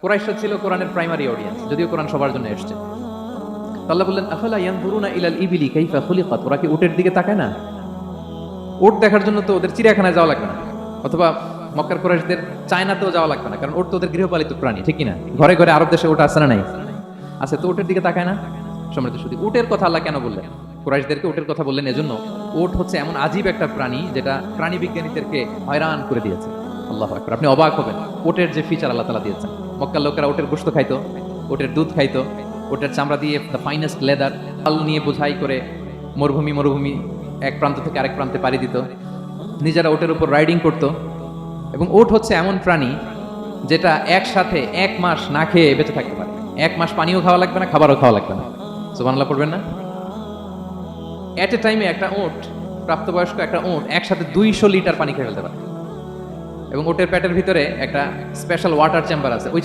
কুরাইশরা ছিল কোরআনের প্রাইমারি অডিয়েন্স, যদিও কোরআন সবার জন্য এসেছে। আল্লাহ বললেন, আফালা ইয়ানজুরুনা ইলাল ইবিলি কাইফা খুলিকাত, ওরা কি উটের দিকে তাকায় না? উট দেখার জন্য তো ওদের চিড়িয়াখানায় যাওয়া লাগবে না, অথবা মক্কার কুরাইশদের চায়নাতেও যাওয়া লাগবে না, কারণ উট তো ওদের গৃহপালিত প্রাণী, ঠিক না? ঘরে ঘরে আরব দেশে উট আছে না নাই? আছে, তো উটের দিকে তাকায় না? সম্মানিত শুধু উটের কথা আল্লাহ কেন বললেন? কুরাইশদেরকে উটের কথা বললেন এজন্য, উট হচ্ছে এমন আজীব একটা প্রাণী যেটা প্রাণী বিজ্ঞানীদেরকে হয়রান করে দিয়েছে। আল্লাহু আকবার, আপনি অবাক হবেন উটের যে ফিচার আল্লাহ তাআলা দিয়েছেন। মক্কার লোকেরা উটের গোশত খাইতো, উটের দুধ খাইতো, উটের চামড়া দিয়ে দ্য ফাইনেস্ট লেদার আলু নিয়ে বোঝাই করে মরুভূমি মরুভূমি এক প্রান্ত থেকে আরেক প্রান্তে পাড়ি দিত, নিজেরা উটের উপর রাইডিং করত। এবং উট হচ্ছে এমন প্রাণী যেটা একসাথে 1 মাস না খেয়ে বেঁচে থাকতে পারে। 1 মাস পানিও খাওয়া লাগবে না, খাবারও খাওয়া লাগবে না। সুবহানাল্লাহ পড়বেন না? এট এ টাইমে একটা উট, প্রাপ্তবয়স্ক একটা উট একসাথে 200 লিটার পানি খেয়ে ফেলতে পারে। এবং উটের পেটের ভিতরে একটা স্পেশাল ওয়াটার চেম্বার আছে, ওই